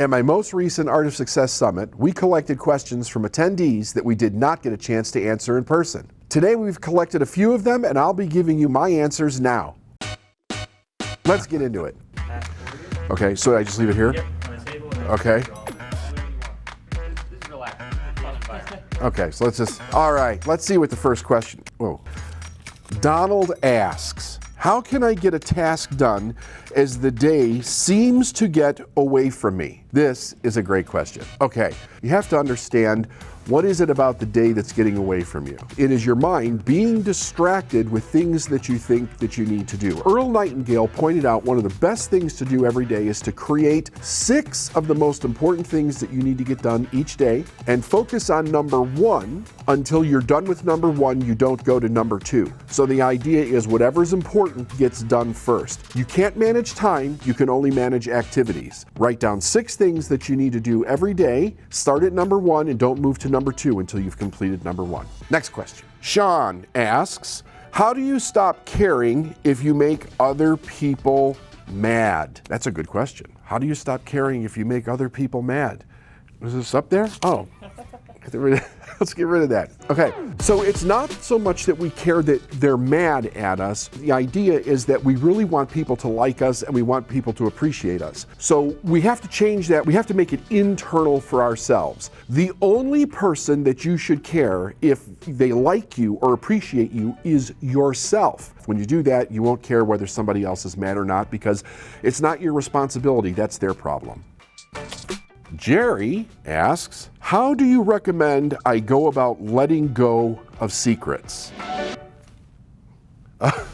At my most recent Art of Success Summit, we collected questions from attendees that we did not get a chance to answer in person. Today we've collected a few of them and I'll be giving you my answers now. Let's get into it. Okay, so I just leave it here? Yep, on the table. Okay. Just relax. Fun environment. Okay, so let's see what the first question. Whoa. Donald asks, how can I get a task done as the day seems to get away from me? This is a great question. Okay, you have to understand, what is it about the day that's getting away from you? It is your mind being distracted with things that you think that you need to do. Earl Nightingale pointed out one of the best things to do every day is to create 6 of the most important things that you need to get done each day and focus on number 1 until you're done with number 1, you don't go to number 2. So the idea is whatever's important gets done first. You can't manage time, you can only manage activities. Write down 6 things that you need to do every day, start at number 1 and don't move to number 2 until you've completed number 1. Next question. Sean asks, how do you stop caring if you make other people mad? That's a good question. How do you stop caring if you make other people mad? Is this up there? Oh. Let's get rid of that. Okay, so it's not so much that we care that they're mad at us. The idea is that we really want people to like us and we want people to appreciate us. So we have to change that. We have to make it internal for ourselves. The only person that you should care if they like you or appreciate you is yourself. When you do that, you won't care whether somebody else is mad or not because it's not your responsibility, that's their problem. Jerry asks, how do you recommend I go about letting go of secrets?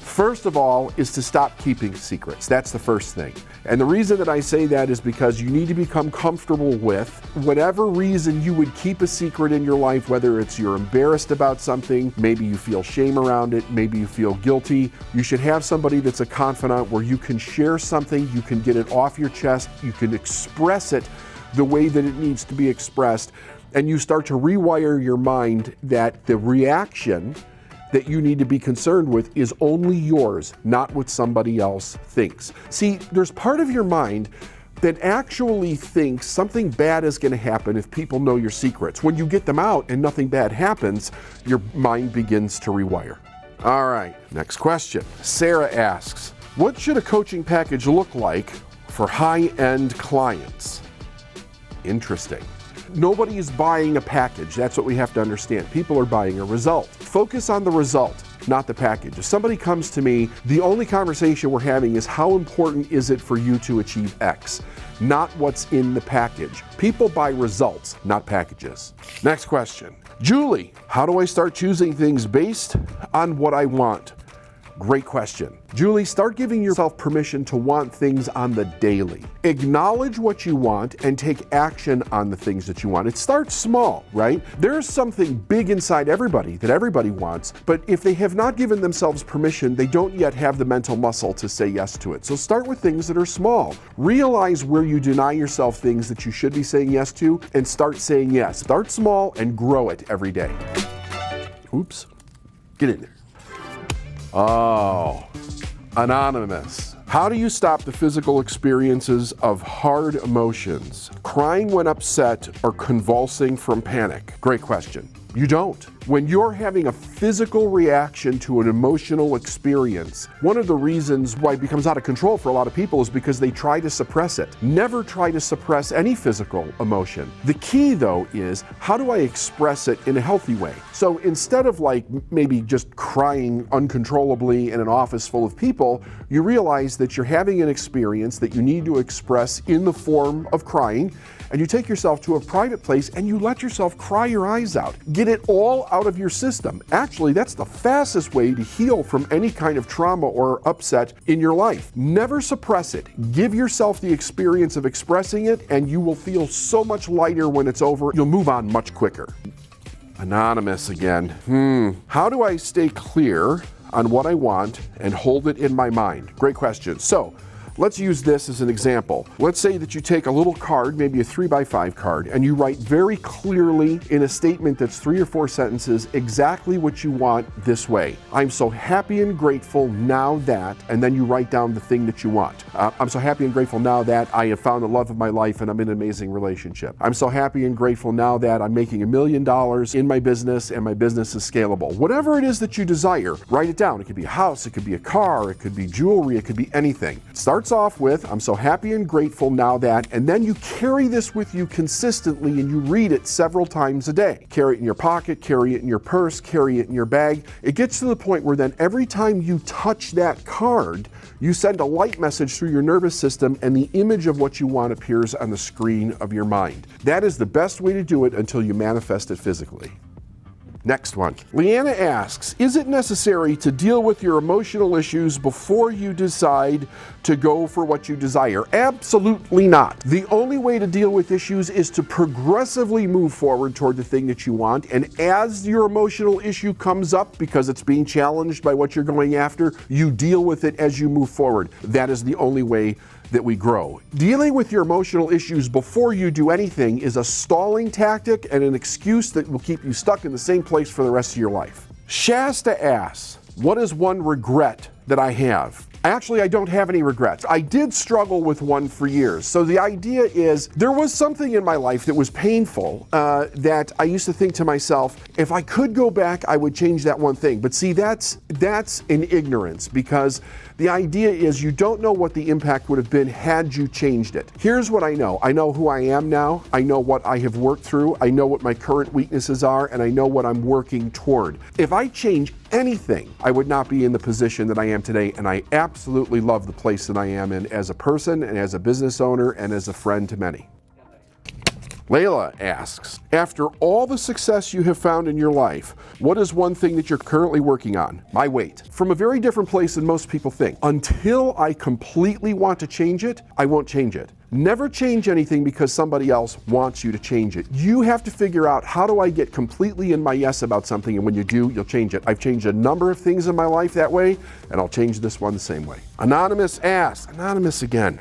First of all is to stop keeping secrets. That's the first thing. And the reason that I say that is because you need to become comfortable with whatever reason you would keep a secret in your life, whether it's you're embarrassed about something, maybe you feel shame around it, maybe you feel guilty. You should have somebody that's a confidant where you can share something, you can get it off your chest, you can express it the way that it needs to be expressed, and you start to rewire your mind that the reaction that you need to be concerned with is only yours, not what somebody else thinks. See, there's part of your mind that actually thinks something bad is going to happen if people know your secrets. When you get them out and nothing bad happens, your mind begins to rewire. All right, next question. Sarah asks, what should a coaching package look like for high-end clients? Interesting. Nobody is buying a package. That's what we have to understand. People are buying a result. Focus on the result, not the package. If somebody comes to me, the only conversation we're having is how important is it for you to achieve X, not what's in the package. People buy results, not packages. Next question. Julie, how do I start choosing things based on what I want? Great question. Julie, start giving yourself permission to want things on the daily. Acknowledge what you want and take action on the things that you want. It starts small, right? There's something big inside everybody that everybody wants, but if they have not given themselves permission, they don't yet have the mental muscle to say yes to it. So start with things that are small. Realize where you deny yourself things that you should be saying yes to and start saying yes. Start small and grow it every day. Oops. Get in there. Oh, Anonymous. How do you stop the physical experiences of hard emotions? Crying when upset or convulsing from panic? Great question. You don't. When you're having a physical reaction to an emotional experience, one of the reasons why it becomes out of control for a lot of people is because they try to suppress it. Never try to suppress any physical emotion. The key, though, is how do I express it in a healthy way? So instead of like maybe just crying uncontrollably in an office full of people, you realize that you're having an experience that you need to express in the form of crying, and you take yourself to a private place and you let yourself cry your eyes out. Get it all out of your system. Actually, that's the fastest way to heal from any kind of trauma or upset in your life. Never suppress it. Give yourself the experience of expressing it, and you will feel so much lighter when it's over. You'll move on much quicker. Anonymous again. How do I stay clear on what I want and hold it in my mind? Great question. So, Let's use this as an example. Let's say that you take a little card, maybe a 3x5 card, and you write very clearly in a statement that's 3 or 4 sentences exactly what you want this way. I'm so happy and grateful now that, and then you write down the thing that you want. I'm so happy and grateful now that I have found the love of my life and I'm in an amazing relationship. I'm so happy and grateful now that I'm making $1 million in my business and my business is scalable. Whatever it is that you desire, write it down. It could be a house, it could be a car, it could be jewelry, it could be anything. It starts off with, I'm so happy and grateful now that, and then you carry this with you consistently and you read it several times a day. Carry it in your pocket, carry it in your purse, carry it in your bag. It gets to the point where then every time you touch that card, you send a light message through your nervous system and the image of what you want appears on the screen of your mind. That is the best way to do it until you manifest it physically. Next one. Leanna asks, is it necessary to deal with your emotional issues before you decide to go for what you desire? Absolutely not. The only way to deal with issues is to progressively move forward toward the thing that you want. And as your emotional issue comes up because it's being challenged by what you're going after, you deal with it as you move forward. That is the only way that we grow. Dealing with your emotional issues before you do anything is a stalling tactic and an excuse that will keep you stuck in the same place for the rest of your life. Shasta asks, what is one regret that I have? Actually, I don't have any regrets. I did struggle with one for years. So the idea is there was something in my life that was painful that I used to think to myself, if I could go back, I would change that one thing. But see, that's an ignorance, because the idea is you don't know what the impact would have been had you changed it. Here's what I know. I know who I am now. I know what I have worked through. I know what my current weaknesses are, and I know what I'm working toward. If I change anything, I would not be in the position that I am today, and I absolutely love the place that I am in as a person and as a business owner and as a friend to many. Layla asks, after all the success you have found in your life, what is one thing that you're currently working on? My weight. From a very different place than most people think. Until I completely want to change it, I won't change it. Never change anything because somebody else wants you to change it. You have to figure out, how do I get completely in my yes about something, and when you do, you'll change it. I've changed a number of things in my life that way, and I'll change this one the same way. Anonymous asks, Anonymous again.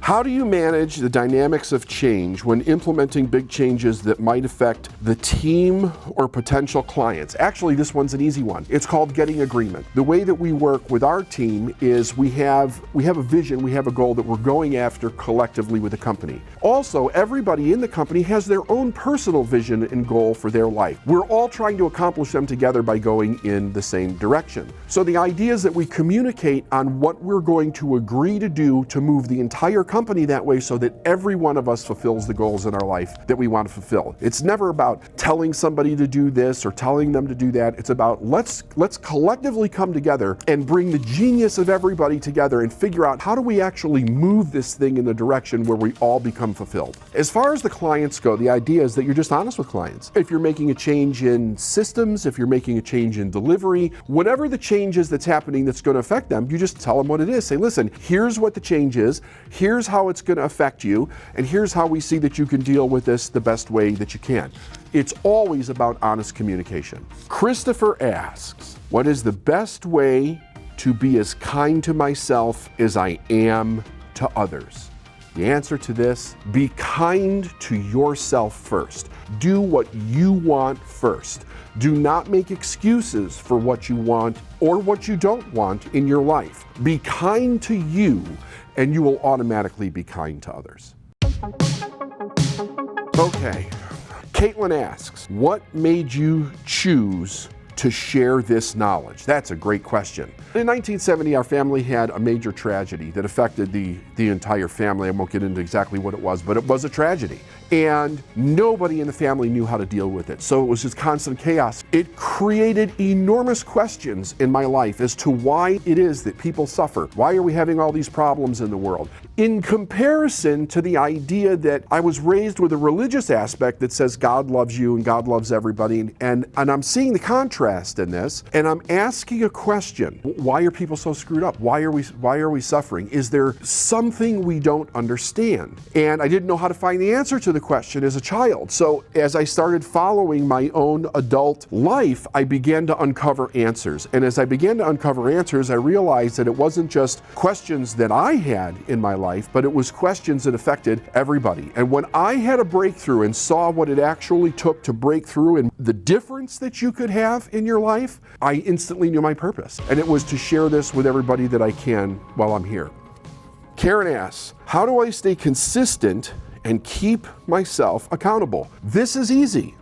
How do you manage the dynamics of change when implementing big changes that might affect the team or potential clients? Actually, this one's an easy one. It's called getting agreement. The way that we work with our team is we have a vision, we have a goal that we're going after collectively with the company. Also, everybody in the company has their own personal vision and goal for their life. We're all trying to accomplish them together by going in the same direction. So the idea is that we communicate on what we're going to agree to do to move the entire company that way, so that every one of us fulfills the goals in our life that we want to fulfill. It's never about telling somebody to do this or telling them to do that. It's about let's collectively come together and bring the genius of everybody together and figure out, how do we actually move this thing in the direction where we all become fulfilled. As far as the clients go, the idea is that you're just honest with clients. If you're making a change in systems, if you're making a change in delivery, whatever the change is that's happening that's going to affect them, you just tell them what it is. Say, listen, here's what the change is, here's how it's going to affect you, and here's how we see that you can deal with this the best way that you can. It's always about honest communication. Christopher asks, what is the best way to be as kind to myself as I am to others? The answer to this, be kind to yourself first. Do what you want first. Do not make excuses for what you want or what you don't want in your life. Be kind to you, and you will automatically be kind to others. Okay, Caitlin asks, what made you choose to share this knowledge? That's a great question. In 1970, our family had a major tragedy that affected the entire family. I won't get into exactly what it was, but it was a tragedy. And nobody in the family knew how to deal with it. So it was just constant chaos. It created enormous questions in my life as to why it is that people suffer. Why are we having all these problems in the world? In comparison to the idea that I was raised with a religious aspect that says God loves you and God loves everybody, and I'm seeing the contrast contrast in this, and I'm asking a question. Why are people so screwed up? Why are we suffering? Is there something we don't understand? And I didn't know how to find the answer to the question as a child. So as I started following my own adult life, I began to uncover answers. And as I began to uncover answers, I realized that it wasn't just questions that I had in my life, but it was questions that affected everybody. And when I had a breakthrough and saw what it actually took to break through and the difference that you could have in your life, I instantly knew my purpose. And it was to share this with everybody that I can while I'm here. Karen asks, how do I stay consistent and keep myself accountable? This is easy.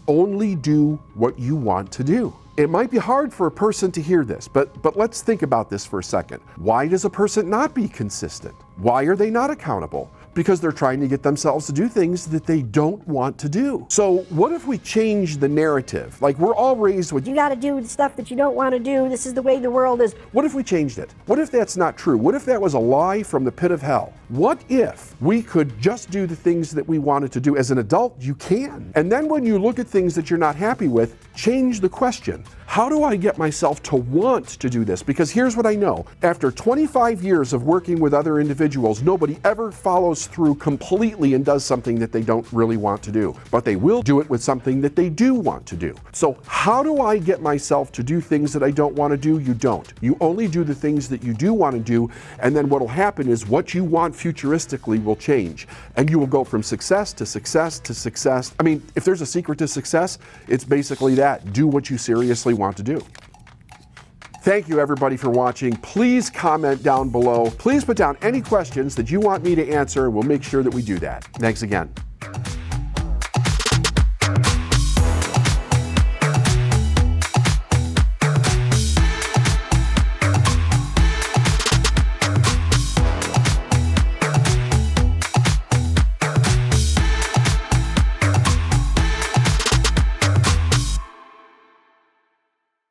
Only do what you want to do. It might be hard for a person to hear this, but let's think about this for a second. Why does a person not be consistent? Why are they not accountable? Because they're trying to get themselves to do things that they don't want to do. So what if we change the narrative? Like, we're all raised with, you got to do the stuff that you don't want to do. This is the way the world is. What if we changed it? What if that's not true? What if that was a lie from the pit of hell? What if we could just do the things that we wanted to do? As an adult, you can. And then when you look at things that you're not happy with, change the question. How do I get myself to want to do this? Because here's what I know. After 25 years of working with other individuals, nobody ever follows through completely and does something that they don't really want to do. But they will do it with something that they do want to do. So how do I get myself to do things that I don't want to do? You don't. You only do the things that you do want to do, and then what will happen is what you want futuristically will change. And you will go from success to success to success. I mean, if there's a secret to success, it's basically that. Do what you seriously want to do. Thank you everybody for watching. Please comment down below. Please put down any questions that you want me to answer, and we'll make sure that we do that. Thanks again.